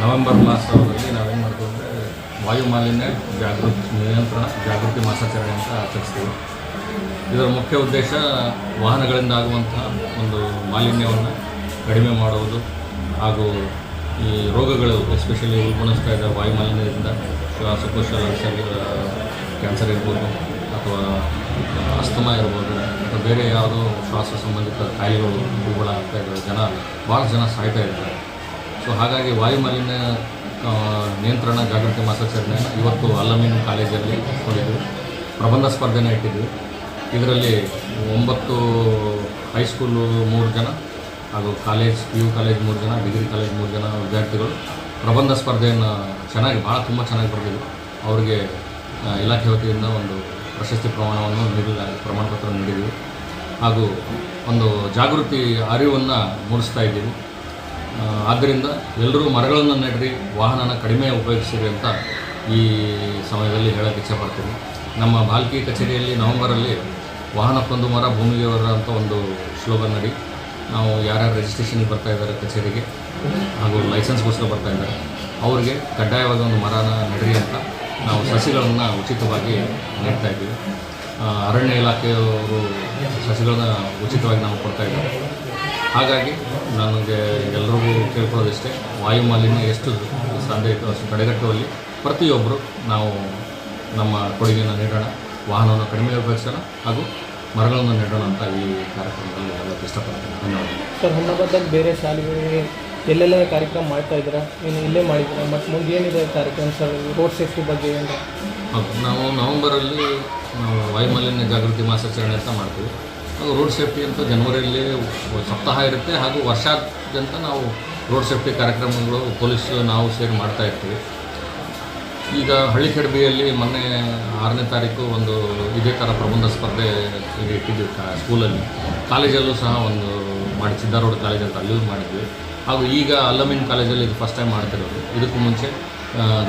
November ಮಾಸದಲ್ಲಿ ನಾವೇನು ಮಾಡ್ತೀವಿ ಅಂದರೆ ವಾಯು ಮಾಲಿನ್ಯ ಜಾಗೃತಿ ಮಾಸಾಚರಣೆ ಅಂತ ಆಚರಿಸ್ತೀವಿ. ಇದರ ಮುಖ್ಯ ಉದ್ದೇಶ ವಾಹನಗಳಿಂದ ಆಗುವಂತಹ ಒಂದು ಮಾಲಿನ್ಯವನ್ನು ಕಡಿಮೆ ಮಾಡುವುದು ಹಾಗೂ ಈ ರೋಗಗಳು ಎಸ್ಪೆಷಲಿ ಉಲ್ಬಣಿಸ್ತಾ ಇದ್ದ ವಾಯು ಮಾಲಿನ್ಯದಿಂದ ಶ್ವಾಸಕೋಶ ಕ್ಯಾನ್ಸರ್ ಇರ್ಬೋದು ಅಥವಾ ಅಸ್ತಮಾ ಇರ್ಬೋದು ಅಥವಾ ಬೇರೆ ಯಾವುದೋ ಶ್ವಾಸ ಸಂಬಂಧಿತ ಕಾಯಿಲೆಗಳು ಉಲ್ಬಣ ಆಗ್ತಾ ಇದ್ದಾರೆ. ಭಾಳ ಜನ ಸಾಯ್ತಾ ಇದ್ದಾರೆ. ಸೊ ಹಾಗಾಗಿ ವಾಯು ಮಾಲಿನ್ಯ ನಿಯಂತ್ರಣ ಜಾಗೃತಿ ಮಾಸಾಚರಣೆ ಇವತ್ತು ಅಲ್ಲಮೀನು ಕಾಲೇಜಲ್ಲಿ ಹೊಂದಿದ್ವಿ. ಪ್ರಬಂಧ ಸ್ಪರ್ಧೆನ ಇಟ್ಟಿದ್ವಿ. ಇದರಲ್ಲಿ 9 ಹೈಸ್ಕೂಲು 3 ಜನ ಹಾಗೂ PU ಕಾಲೇಜ್ 3 ಜನ, ಡಿಗ್ರಿ ಕಾಲೇಜ್ 3 ಜನ ವಿದ್ಯಾರ್ಥಿಗಳು ಪ್ರಬಂಧ ಸ್ಪರ್ಧೆಯನ್ನು ತುಂಬ ಚೆನ್ನಾಗಿ ಬರೆದಿದ್ರು. ಅವರಿಗೆ ಇಲಾಖೆ ವತಿಯಿಂದ ಒಂದು ಪ್ರಶಸ್ತಿ ಪ್ರಮಾಣ ಪತ್ರ ನೀಡಿದ್ವಿ ಹಾಗೂ ಒಂದು ಜಾಗೃತಿ ಅರಿವನ್ನು ಮೂಡಿಸ್ತಾ ಇದ್ದೀವಿ. ಆದ್ದರಿಂದ ಎಲ್ಲರೂ ಮರಗಳನ್ನು ನೆಡ್ರಿ, ವಾಹನನ ಕಡಿಮೆ ಉಪಯೋಗಿಸಿರಿ ಅಂತ ಈ ಸಮಯದಲ್ಲಿ ಹೇಳೋಕ್ಕೆ ಇಚ್ಛೆಪಡ್ತೀನಿ. ನಮ್ಮ ಬಾಲ್ಕಿ ಕಚೇರಿಯಲ್ಲಿ ನವೆಂಬರಲ್ಲಿ ವಾಹನಕ್ಕೊಂದು ಮರ ಭೂಮಿಗೆ ಮರ ಅಂತ ಒಂದು ಸ್ಲೋಗನ್ ನಡಿ ನಾವು ಯಾರ್ಯಾರು ರಿಜಿಸ್ಟ್ರೇಷನ್ಗೆ ಬರ್ತಾಯಿದ್ದಾರೆ ಕಚೇರಿಗೆ ಹಾಗೂ ಲೈಸೆನ್ಸ್ಗೋಸ್ಕರ ಬರ್ತಾಯಿದ್ದಾರೆ ಅವರಿಗೆ ಕಡ್ಡಾಯವಾಗಿ ಒಂದು ಮರನ ನೆಡ್ರಿ ಅಂತ ನಾವು ಸಸಿಗಳನ್ನು ಉಚಿತವಾಗಿ ನೀಡ್ತಾ ಇದ್ದೀವಿ. ಅರಣ್ಯ ಇಲಾಖೆಯವರು ಸಸಿಗಳನ್ನ ಉಚಿತವಾಗಿ ನಾವು ಕೊಡ್ತಾಯಿದ್ದಾರೆ. ಹಾಗಾಗಿ ನನಗೆ ಎಲ್ರಿಗೂ ಕೇಳ್ಕೊಳ್ಳೋದಿಷ್ಟೇ, ವಾಯು ಮಾಲಿನ್ಯ ಎಷ್ಟು ಸಾಧ್ಯ ಅಷ್ಟು ತಡೆಗಟ್ಟುವಲ್ಲಿ ಪ್ರತಿಯೊಬ್ಬರು ನಾವು ನಮ್ಮ ಕೊಡುಗೆಯನ್ನು ನೀಡೋಣ, ವಾಹನವನ್ನು ಕಡಿಮೆ ಉಪಯೋಗಿಸೋಣ ಹಾಗೂ ಮರಗಳನ್ನು ನೆಡೋಣ ಅಂತ ಈ ಕಾರ್ಯಕ್ರಮದಲ್ಲಿ ಹೇಳೋಕ್ಕೆ ಇಷ್ಟಪಡ್ತೀನಿ. ಧನ್ಯವಾದ ಸರ್. ಹುಮ್ನಾಬಾದಲ್ಲಿ ಬೇರೆ ಶಾಲೆಗಳಿಗೆ ಎಲ್ಲೆಲ್ಲ ಕಾರ್ಯಕ್ರಮ ಮಾಡ್ತಾ ಇದ್ದೀರಾ, ಏನು ಇಲ್ಲೇ ಮಾಡಿದ್ದೀರಾ ಮತ್ತು ಮುಂದೆ ಏನಿದೆ ಕಾರ್ಯಕ್ರಮ ಸರ್ ರೋಡ್ ಸೇಫ್ಟಿ ಬಗ್ಗೆ ಏನು? ಹೌದು, ನಾವು ನವೆಂಬರಲ್ಲಿ ವಾಯು ಮಾಲಿನ್ಯ ಜಾಗೃತಿ ಮಾಸಾಚರಣೆ ಅಂತ ಮಾಡ್ತೀವಿ. ಹಾಗೂ ರೋಡ್ ಸೇಫ್ಟಿ ಅಂತ ಜನವರಿಯಲ್ಲಿ ಸಪ್ತಾಹ ಇರುತ್ತೆ ಹಾಗೂ ವರ್ಷಾದ್ಯಂತ ನಾವು ರೋಡ್ ಸೇಫ್ಟಿ ಕಾರ್ಯಕ್ರಮಗಳು ಪೊಲೀಸು ನಾವು ಸೇರಿ ಮಾಡ್ತಾ ಇರ್ತೀವಿ. ಈಗ ಹಳ್ಳಿಕೆಡಬಿಯಲ್ಲಿ ಮೊನ್ನೆ 6ನೇ ತಾರೀಕು ಒಂದು ಇದೇ ಥರ ಪ್ರಬಂಧ ಸ್ಪರ್ಧೆ ಇಟ್ಟಿದ್ವಿ ಸ್ಕೂಲಲ್ಲಿ. ಕಾಲೇಜಲ್ಲೂ ಸಹ ಒಂದು ಮಾಡಿ ಸಿದ್ಧಾರೂಢ ಕಾಲೇಜ್ ಅಂತ ಅಲ್ಲೂ ಮಾಡಿದ್ವಿ. ಹಾಗೂ ಈಗ ಅಲ್ಲಮೀನ್ ಕಾಲೇಜಲ್ಲಿ ಇದು ಫಸ್ಟ್ ಟೈಮ್ ಮಾಡ್ತಿರೋದು. ಇದಕ್ಕೂ ಮುಂಚೆ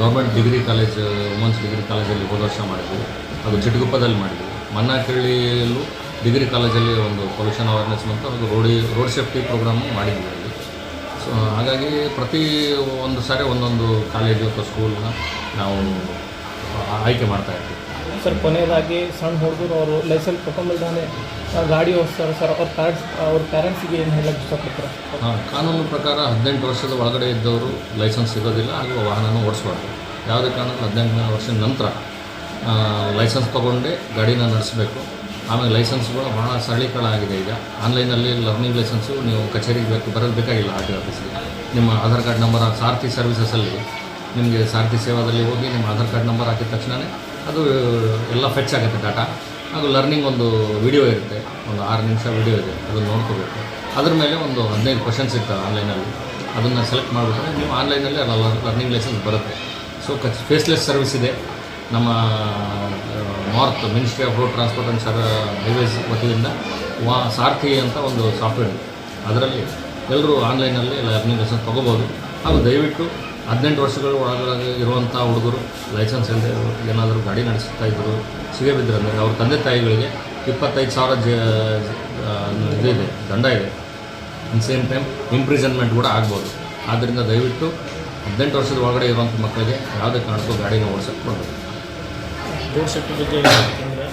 government degree college women's degree ಕಾಲೇಜಲ್ಲಿ ಹೋದ ವರ್ಷ ಮಾಡಿದ್ವಿ. ಅದು ಚಿಟಗುಪ್ಪದಲ್ಲಿ ಮಾಡಿದ್ವಿ. ಮನ್ನಾಕಳ್ಳಿಯಲ್ಲೂ ಡಿಗ್ರಿ ಕಾಲೇಜಲ್ಲಿ ಒಂದು ಪೊಲ್ಯೂಷನ್ ಅವೇರ್ನೆಸ್ ಮತ್ತು ಅದು ರೋಡ್ ಸೇಫ್ಟಿ ಪ್ರೋಗ್ರಾಮು ಮಾಡಿದ್ವಿ ಅಲ್ಲಿ. ಸೊ ಹಾಗಾಗಿ ಪ್ರತಿ ಒಂದು ಸಾರಿ ಒಂದೊಂದು ಕಾಲೇಜು ಅಥವಾ ಸ್ಕೂಲ್ನ ನಾವು ಆಯ್ಕೆ ಮಾಡ್ತಾಯಿರ್ತೀವಿ. ಸರ್, ಕೊನೆಯದಾಗಿ ಸಣ್ಣ ಹುಡುಗರು ಅವರು ಲೈಸೆನ್ಸ್ ತೊಗೊಂಡಿದ್ದಾನೆ ಗಾಡಿ ಓಡಿಸ್ತಾರೆ ಸರ್, ಅವ್ರ ಪ್ಯಾರೆಂಟ್ಸಿಗೆ ಏನು ಹೇಳಕ್ಕೆ ಇಷ್ಟಪಡ್ತಾರೆ? ಕಾನೂನು ಪ್ರಕಾರ 18 ವರ್ಷದ ಒಳಗಡೆ ಇದ್ದವರು ಲೈಸೆನ್ಸ್ ಸಿಗೋದಿಲ್ಲ ಹಾಗೂ ವಾಹನನ ಓಡಿಸ್ಬಾರ್ದು. ಯಾವುದೇ ಕಾರಣಕ್ಕೂ 18 ವರ್ಷದ ನಂತರ ಲೈಸೆನ್ಸ್ ತೊಗೊಂಡೇ ಗಾಡಿನ ನಡೆಸಬೇಕು. ಆಮೇಲೆ ಲೈಸೆನ್ಸ್ಗಳು ಭಾಳ ಸರಳೀಕರಣ ಆಗಿದೆ. ಈಗ ಆನ್ಲೈನಲ್ಲಿ ಲರ್ನಿಂಗ್ ಲೈಸೆನ್ಸು ನೀವು ಕಚೇರಿಗೆ ಬರೋದು ಬೇಕಾಗಿಲ್ಲ. RTO ಆಫೀಸ್ಗೆ ನಿಮ್ಮ ಆಧಾರ್ ಕಾರ್ಡ್ ನಂಬರ್, ಸಾರಥಿ ಸರ್ವಿಸಸಲ್ಲಿ ನಿಮಗೆ ಸಾರಥಿ ಸೇವಾದಲ್ಲಿ ಹೋಗಿ ನಿಮ್ಮ ಆಧಾರ್ ಕಾರ್ಡ್ ನಂಬರ್ ಹಾಕಿದ ತಕ್ಷಣವೇ ಅದು ಎಲ್ಲ ಫೆಚ್ ಆಗುತ್ತೆ ಡಾಟಾ. ಹಾಗೂ ಲರ್ನಿಂಗ್ ಒಂದು ವಿಡಿಯೋ ಇರುತ್ತೆ, ಒಂದು 6 ನಿಮಿಷ ವಿಡಿಯೋ ಇದೆ, ಅದನ್ನು ನೋಡ್ಕೋಬೇಕು. ಅದ್ರ ಮೇಲೆ ಒಂದು 15 ಕ್ವಶನ್ಸ್ ಇರ್ತವೆ ಆನ್ಲೈನಲ್ಲಿ. ಅದನ್ನು ಸೆಲೆಕ್ಟ್ ಮಾಡಿಬಿಟ್ರೆ ನೀವು ಆನ್ಲೈನಲ್ಲಿ ಲರ್ನಿಂಗ್ ಲೈಸೆನ್ಸ್ ಬರುತ್ತೆ. ಸೊ ಫೇಸ್ಲೆಸ್ ಸರ್ವಿಸ್ ಇದೆ. ನಮ್ಮ north ministry of road transport and highways ವತಿಯಿಂದ ಸಾರಥಿ ಅಂತ ಒಂದು ಸಾಫ್ಟ್ವೇರ್ ಇದೆ. ಅದರಲ್ಲಿ ಎಲ್ಲರೂ ಆನ್ಲೈನಲ್ಲಿ ಲರ್ನಿಂಗ್ ಲೈಸೆನ್ಸ್ ತೊಗೋಬೋದು. ಹಾಗೂ ದಯವಿಟ್ಟು 18 ವರ್ಷಗಳ ಒಳಗಡೆ ಇರುವಂಥ ಹುಡುಗರು ಲೈಸೆನ್ಸ್ ಇಲ್ಲದೆ ಏನಾದರೂ ಗಾಡಿ ನಡೆಸ್ತಾ ಇದ್ದರು ಸಿಗಬಿದ್ದರೆ ಅಂದರೆ ಅವ್ರ ತಂದೆ ತಾಯಿಗಳಿಗೆ 25,000 ಇದಿದೆ, ದಂಡ ಇದೆ. ಸೇಮ್ ಟೈಮ್ ಇಂಪ್ರಿಸನ್ಮೆಂಟ್ ಕೂಡ ಆಗ್ಬೋದು. ಆದ್ದರಿಂದ ದಯವಿಟ್ಟು 18 ವರ್ಷದ ಒಳಗಡೆ ಇರುವಂಥ ಮಕ್ಕಳಿಗೆ ಯಾವುದೇ ಕಾರಣಕ್ಕೂ ಗಾಡಿನ ಓಡಿಸೋಕ್ಕೆ ಕೊಡಬೇಕು. ರೋಡ್ ಸೇಫ್ಟಿ ಬಗ್ಗೆ ಏನಂತಂದರೆ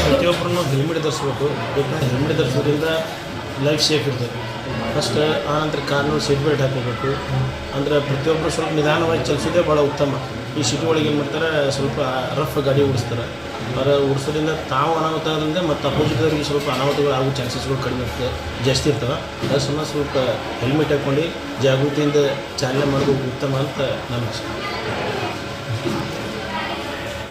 ಪ್ರತಿಯೊಬ್ಬರನ್ನು ಹೆಲ್ಮೆಟ್ ಧರಿಸ್ಬೇಕು. ಹೆಲ್ಮೆಟ್ ಧರಿಸೋದ್ರಿಂದ ಲೈಫ್ ಸೇಫ್ ಇರ್ತದೆ. ಫಸ್ಟ್ ಆನಂತರ ಕಾರ್ನೂ ಸೀಟ್ ಬೆಲ್ಟ್ ಹಾಕೋಬೇಕು. ಅಂದರೆ ಪ್ರತಿಯೊಬ್ಬರು ಸ್ವಲ್ಪ ನಿಧಾನವಾಗಿ ಚಲಿಸೋದೇ ಭಾಳ ಉತ್ತಮ. ಈ ಸಿಟಿ ಒಳಗೆ ಏನು ಮಾಡ್ತಾರೆ, ಸ್ವಲ್ಪ ರಫ್ ಗಾಡಿ ಓಡಿಸ್ತಾರೆ. ಓಡಿಸೋದ್ರಿಂದ ತಾವು ಅನಾಹುತ ಆಗೋದ್ರಿಂದ ಮತ್ತು ಅಪೋಸಿಟ್ದವ್ರಿಗೆ ಸ್ವಲ್ಪ ಅನಾಹುತಗಳು ಆಗೋ ಚಾನ್ಸಸ್ಗಳು ಕಡಿಮೆ ಇರ್ತದೆ, ಜಾಸ್ತಿ ಇರ್ತವೆ. ಅದ್ರ ಸಂಬಂಧ ಸ್ವಲ್ಪ ಹೆಲ್ಮೆಟ್ ಹಾಕ್ಕೊಂಡು ಜಾಗೃತಿಯಿಂದ ಚಾಲನೆ ಮಾಡೋದು ಉತ್ತಮ ಅಂತ ನನ್ನ